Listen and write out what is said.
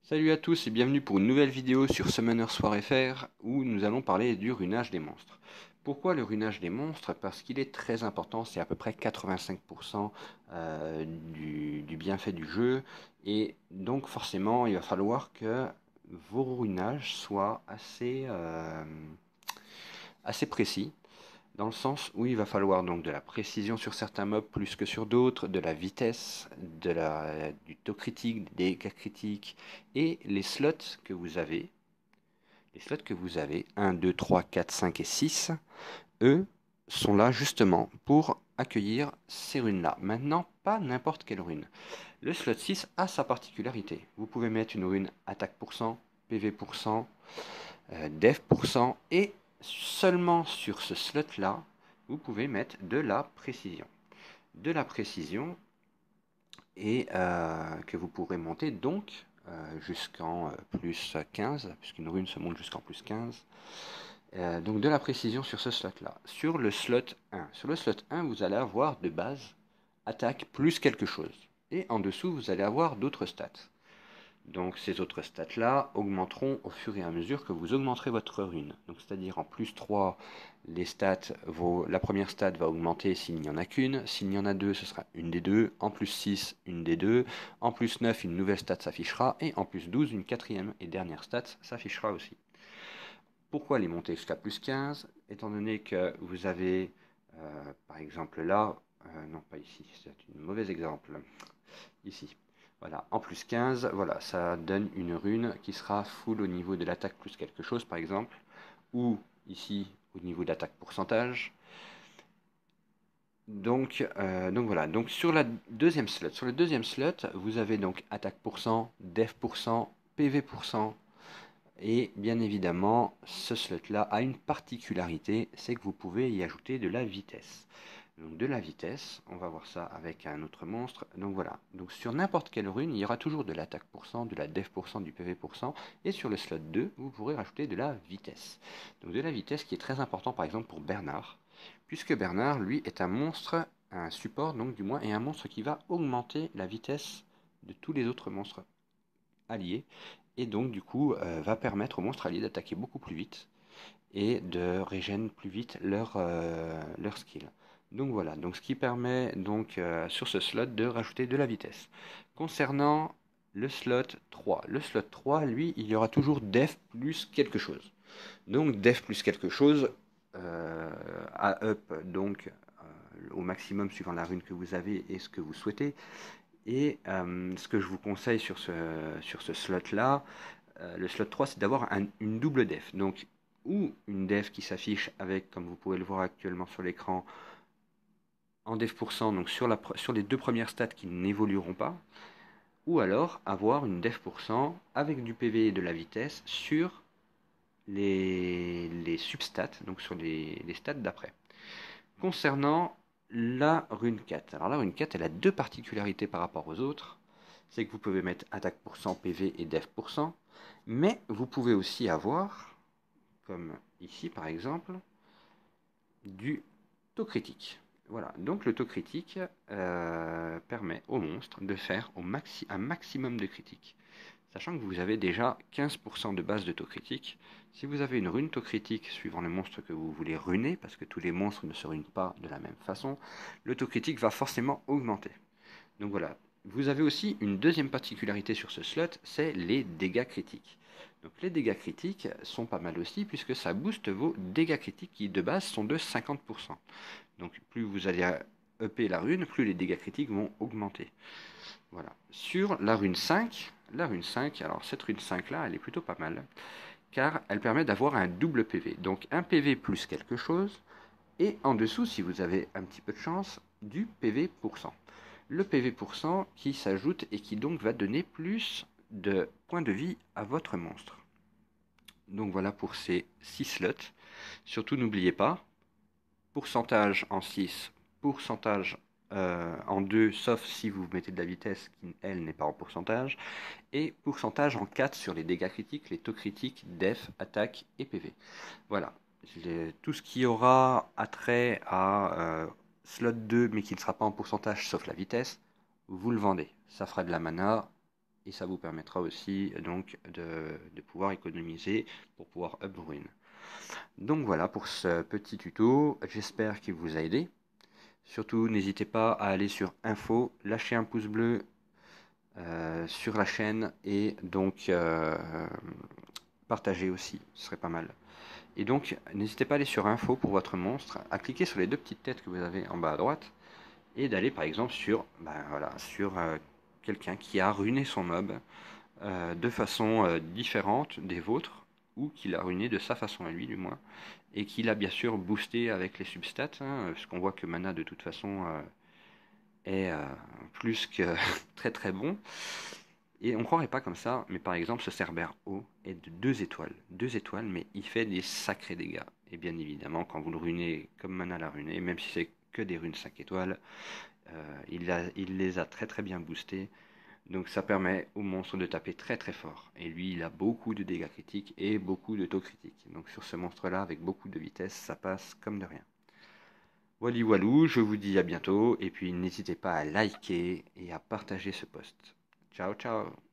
Salut à tous et bienvenue pour une nouvelle vidéo sur Summonerswar.fr où nous allons parler du runage des monstres. Pourquoi le runage des monstres? Parce qu'il est très important, c'est à peu près 85% du bienfait du jeu et donc forcément il va falloir que vos runages soient assez précis. Dans le sens où il va falloir donc de la précision sur certains mobs plus que sur d'autres, de la vitesse, du taux critique, des dégâts critiques, et les slots que vous avez, 1, 2, 3, 4, 5 et 6, eux sont là justement pour accueillir ces runes-là. Maintenant, pas n'importe quelle rune. Le slot 6 a sa particularité. Vous pouvez mettre une rune attaque pour cent, PV pour cent, def pour cent, et seulement sur ce slot-là, vous pouvez mettre de la précision. De la précision et que vous pourrez monter donc jusqu'en plus 15, puisqu'une rune se monte jusqu'en plus 15. Donc de la précision sur ce slot-là. Sur le slot 1. Sur le slot 1, vous allez avoir de base attaque plus quelque chose. Et en dessous, vous allez avoir d'autres stats. Donc ces autres stats-là augmenteront au fur et à mesure que vous augmenterez votre rune. Donc c'est-à-dire en plus 3, la première stat va augmenter s'il n'y en a qu'une. S'il y en a deux, ce sera une des deux. En plus 6, une des deux. En plus 9, une nouvelle stat s'affichera. Et en plus 12, une quatrième et dernière stat s'affichera aussi. Pourquoi les monter jusqu'à plus 15? Étant donné que vous avez, par exemple là, non pas ici, c'est un mauvais exemple, ici. Voilà, en plus 15, voilà, ça donne une rune qui sera full au niveau de l'attaque plus quelque chose, par exemple, ou ici au niveau d'attaque pourcentage. Donc voilà, donc sur le deuxième slot, vous avez donc attaque pour cent, def pour cent, PV pour cent, et bien évidemment, ce slot-là a une particularité, c'est que vous pouvez y ajouter de la vitesse. Donc de la vitesse, on va voir ça avec un autre monstre. Donc voilà, donc sur n'importe quelle rune, il y aura toujours de l'attaque pour cent, de la def pour cent, du PV pour cent. Et sur le slot 2, vous pourrez rajouter de la vitesse. Donc de la vitesse qui est très important par exemple pour Bernard, puisque Bernard, lui, est un monstre, un support donc du moins, et un monstre qui va augmenter la vitesse de tous les autres monstres alliés. Et donc du coup, va permettre aux monstres alliés d'attaquer beaucoup plus vite et de régénérer plus vite leur skill. Donc voilà, donc ce qui permet donc sur ce slot de rajouter de la vitesse. Concernant le slot 3, lui, il y aura toujours def plus quelque chose. Donc def plus quelque chose à up donc au maximum suivant la rune que vous avez et ce que vous souhaitez. Et ce que je vous conseille sur ce slot-là, le slot 3, c'est d'avoir une double def. Donc, ou une def qui s'affiche avec, comme vous pouvez le voir actuellement sur l'écran, en def pour cent, donc sur les deux premières stats qui n'évolueront pas, ou alors avoir une def pour cent avec du PV et de la vitesse sur les substats, donc sur les stats d'après. Concernant la rune 4. Alors la rune 4, elle a deux particularités par rapport aux autres. C'est que vous pouvez mettre attaque pour cent, PV et def pour cent. Mais vous pouvez aussi avoir, comme ici par exemple, du taux critique. Voilà, donc le taux critique permet au monstre de faire un maximum de critiques. Sachant que vous avez déjà 15% de base de taux critique. Si vous avez une rune taux critique suivant le monstre que vous voulez runer, parce que tous les monstres ne se runent pas de la même façon, le taux critique va forcément augmenter. Donc voilà, vous avez aussi une deuxième particularité sur ce slot, c'est les dégâts critiques. Donc les dégâts critiques sont pas mal aussi, puisque ça booste vos dégâts critiques qui de base sont de 50%. Donc plus vous allez upper la rune, plus les dégâts critiques vont augmenter. Voilà. Sur la rune 5, alors cette rune 5 là, elle est plutôt pas mal, car elle permet d'avoir un double PV. Donc un PV plus quelque chose, et en dessous, si vous avez un petit peu de chance, du PV pour cent. Le PV pour cent qui s'ajoute et qui donc va donner plus de points de vie à votre monstre. Donc voilà pour ces 6 slots. Surtout n'oubliez pas, pourcentage en 6, pourcentage en 2, sauf si vous mettez de la vitesse qui, elle, n'est pas en pourcentage, et pourcentage en 4 sur les dégâts critiques, les taux critiques, def, attaque et PV. Voilà, tout ce qui aura attrait à slot 2, mais qui ne sera pas en pourcentage, sauf la vitesse, vous le vendez. Ça fera de la mana, et ça vous permettra aussi donc de pouvoir économiser pour pouvoir up vos runes. Donc voilà pour ce petit tuto, j'espère qu'il vous a aidé. Surtout n'hésitez pas à aller sur info, lâcher un pouce bleu sur la chaîne et donc partager aussi, ce serait pas mal. Et donc n'hésitez pas à aller sur info pour votre monstre, à cliquer sur les deux petites têtes que vous avez en bas à droite et d'aller par exemple sur, sur quelqu'un qui a ruiné son mob de façon différente des vôtres, ou qu'il a ruiné de sa façon à lui du moins, et qu'il a bien sûr boosté avec les substats, hein, parce qu'on voit que Mana de toute façon est plus que très très bon. Et on croirait pas comme ça, mais par exemple ce Cerbère O est de 2 étoiles. 2 étoiles, mais il fait des sacrés dégâts. Et bien évidemment, quand vous le runez comme Mana l'a runé, même si c'est que des runes 5 étoiles, il les a très très bien boostés. Donc ça permet au monstre de taper très très fort. Et lui, il a beaucoup de dégâts critiques et beaucoup de taux critiques. Donc sur ce monstre-là, avec beaucoup de vitesse, ça passe comme de rien. Wally Walou, je vous dis à bientôt. Et puis n'hésitez pas à liker et à partager ce post. Ciao ciao.